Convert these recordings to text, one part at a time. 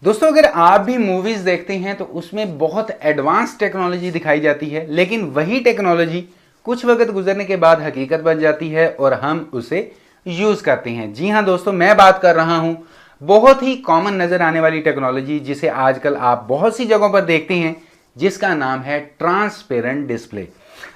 दोस्तों अगर आप भी मूवीज देखते हैं तो उसमें बहुत एडवांस टेक्नोलॉजी दिखाई जाती है, लेकिन वही टेक्नोलॉजी कुछ वक्त गुजरने के बाद हकीकत बन जाती है और हम उसे यूज करते हैं। जी हाँ दोस्तों, मैं बात कर रहा हूं बहुत ही कॉमन नजर आने वाली टेक्नोलॉजी जिसे आजकल आप बहुत सी जगहों पर देखते हैं, जिसका नाम है ट्रांसपेरेंट डिस्प्ले।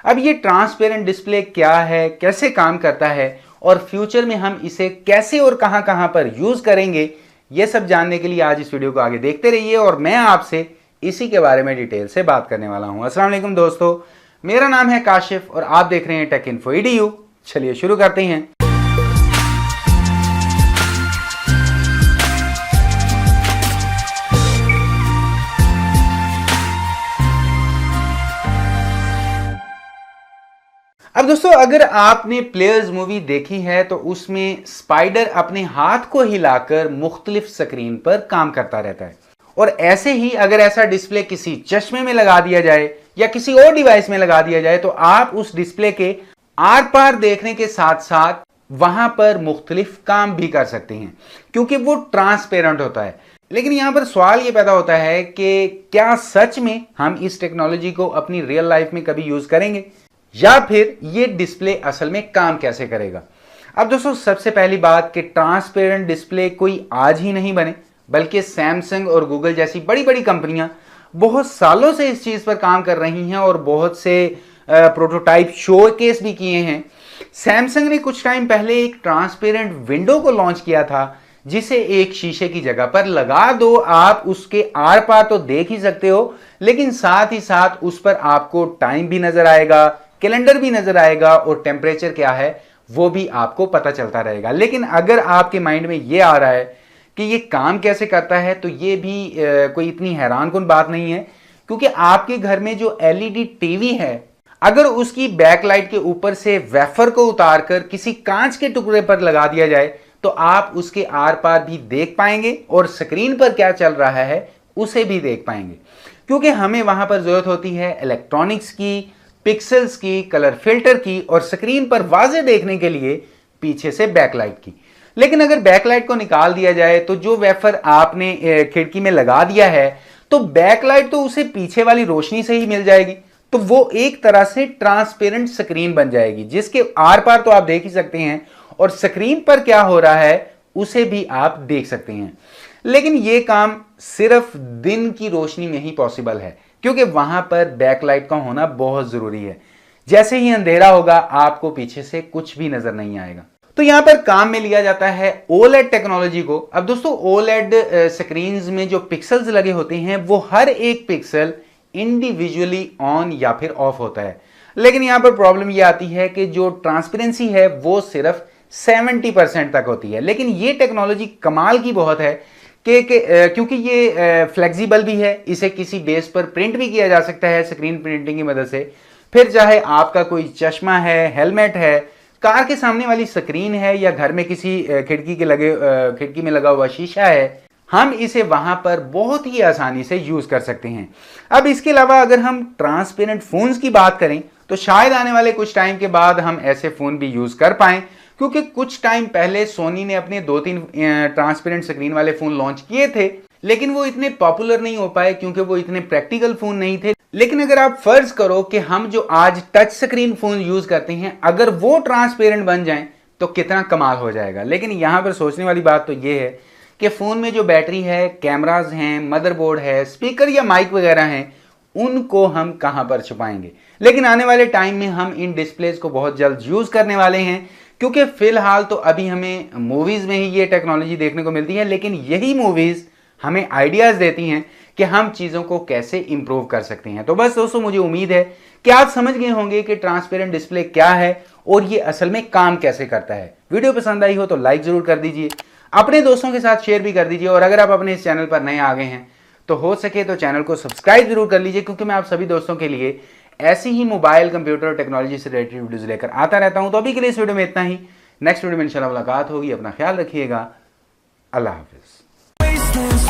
अब ये ट्रांसपेरेंट डिस्प्ले क्या है, कैसे काम करता है और फ्यूचर में हम इसे कैसे और कहां कहां पर यूज करेंगे, ये सब जानने के लिए आज इस वीडियो को आगे देखते रहिए और मैं आपसे इसी के बारे में डिटेल से बात करने वाला हूं। अस्सलाम वालेकुम दोस्तों, मेरा नाम है काशिफ और आप देख रहे हैं टेक इन्फो EDU। चलिए शुरू करते हैं। अब दोस्तों अगर आपने प्लेयर्स मूवी देखी है तो उसमें स्पाइडर अपने हाथ को हिलाकर मुख्तलिफ स्क्रीन पर काम करता रहता है, और ऐसे ही अगर ऐसा डिस्प्ले किसी चश्मे में लगा दिया जाए या किसी और डिवाइस में लगा दिया जाए तो आप उस डिस्प्ले के आर पार देखने के साथ साथ वहां पर मुख्तलिफ काम भी कर सकते हैं, क्योंकि वो ट्रांसपेरेंट होता है। लेकिन यहां पर सवाल ये पैदा होता है कि क्या सच में हम इस टेक्नोलॉजी को अपनी रियल लाइफ में कभी यूज करेंगे, या फिर ये डिस्प्ले असल में काम कैसे करेगा। अब दोस्तों सबसे पहली बात कि ट्रांसपेरेंट डिस्प्ले कोई आज ही नहीं बने, बल्कि सैमसंग और गूगल जैसी बड़ी बड़ी कंपनियां बहुत सालों से इस चीज पर काम कर रही हैं और बहुत से प्रोटोटाइप शोकेस भी किए हैं। सैमसंग ने कुछ टाइम पहले एक ट्रांसपेरेंट विंडो को लॉन्च किया था, जिसे एक शीशे की जगह पर लगा दो, आप उसके आर पार तो देख ही सकते हो, लेकिन साथ ही साथ उस पर आपको टाइम भी नजर आएगा, कैलेंडर भी नजर आएगा और टेम्परेचर क्या है वो भी आपको पता चलता रहेगा। लेकिन अगर आपके माइंड में ये आ रहा है कि ये काम कैसे करता है, तो ये भी कोई इतनी हैरानकुन बात नहीं है, क्योंकि आपके घर में जो LED टीवी है, अगर उसकी बैकलाइट के ऊपर से वेफर को उतारकर किसी कांच के टुकड़े पर लगा दिया जाए तो आप उसके आर पार भी देख पाएंगे और स्क्रीन पर क्या चल रहा है उसे भी देख पाएंगे, क्योंकि हमें वहां पर जरूरत होती है इलेक्ट्रॉनिक्स की, पिक्सेल्स की, कलर फिल्टर की और स्क्रीन पर वाज़े देखने के लिए पीछे से बैकलाइट की। लेकिन अगर बैकलाइट को निकाल दिया जाए तो जो वेफर आपने खिड़की में लगा दिया है, तो बैकलाइट तो उसे पीछे वाली रोशनी से ही मिल जाएगी, तो वो एक तरह से ट्रांसपेरेंट स्क्रीन बन जाएगी, जिसके आर पार तो आप देख ही सकते हैं और स्क्रीन पर क्या हो रहा है उसे भी आप देख सकते हैं। लेकिन यह काम सिर्फ दिन की रोशनी में ही पॉसिबल है, क्योंकि वहां पर बैकलाइट का होना बहुत जरूरी है। जैसे ही अंधेरा होगा आपको पीछे से कुछ भी नजर नहीं आएगा। तो यहां पर काम में लिया जाता है OLED टेक्नोलॉजी को। अब दोस्तों OLED स्क्रीन्स में जो पिक्सल्स लगे होते हैं वो हर एक पिक्सल इंडिविजुअली ऑन या फिर ऑफ होता है, लेकिन यहां पर प्रॉब्लम यह आती है कि जो ट्रांसपेरेंसी है वो सिर्फ 70% तक होती है। लेकिन ये टेक्नोलॉजी कमाल की बहुत है क्योंकि ये फ्लेक्सिबल भी है, इसे किसी बेस पर प्रिंट भी किया जा सकता है स्क्रीन प्रिंटिंग की मदद से। फिर चाहे आपका कोई चश्मा है, हेलमेट है, कार के सामने वाली स्क्रीन है या घर में किसी खिड़की में लगा हुआ शीशा है, हम इसे वहां पर बहुत ही आसानी से यूज कर सकते हैं। अब इसके अलावा अगर हम ट्रांसपेरेंट फोन्स की बात करें तो शायद आने वाले कुछ टाइम के बाद हम ऐसे फोन भी यूज कर पाएं, क्योंकि कुछ टाइम पहले सोनी ने अपने 2-3 ट्रांसपेरेंट स्क्रीन वाले फोन लॉन्च किए थे, लेकिन वो इतने पॉपुलर नहीं हो पाए क्योंकि वो इतने प्रैक्टिकल फोन नहीं थे। लेकिन अगर आप फर्ज करो कि हम जो आज टच स्क्रीन फोन यूज करते हैं अगर वो ट्रांसपेरेंट बन जाएं तो कितना कमाल हो जाएगा। लेकिन यहां पर सोचने वाली बात तो ये है कि फोन में जो बैटरी है, कैमराज हैं, मदरबोर्ड है, स्पीकर या माइक वगैरह हैं, उनको हम कहां पर छुपाएंगे। लेकिन आने वाले टाइम में हम इन डिस्प्लेस को बहुत जल्द यूज करने वाले हैं, क्योंकि फिलहाल तो अभी हमें मूवीज में ही ये टेक्नोलॉजी देखने को मिलती है, लेकिन यही मूवीज हमें आइडियाज देती हैं कि हम चीजों को कैसे इंप्रूव कर सकते हैं। तो बस दोस्तों, मुझे उम्मीद है कि आप समझ गए होंगे कि ट्रांसपेरेंट डिस्प्ले क्या है और ये असल में काम कैसे करता है। वीडियो पसंद आई हो तो लाइक जरूर कर दीजिए, अपने दोस्तों के साथ शेयर भी कर दीजिए, और अगर आप अपने इस चैनल पर नए आ गए हैं तो हो सके तो चैनल को सब्सक्राइब जरूर कर लीजिए, क्योंकि मैं आप सभी दोस्तों के लिए ऐसी ही मोबाइल, कंप्यूटर और टेक्नोलॉजी से रिलेटेड वीडियोज लेकर आता रहता हूं। तो अभी के लिए इस वीडियो में इतना ही। नेक्स्ट वीडियो में इंशाल्लाह मुलाकात होगी। अपना ख्याल रखिएगा। अल्लाह हाफिज।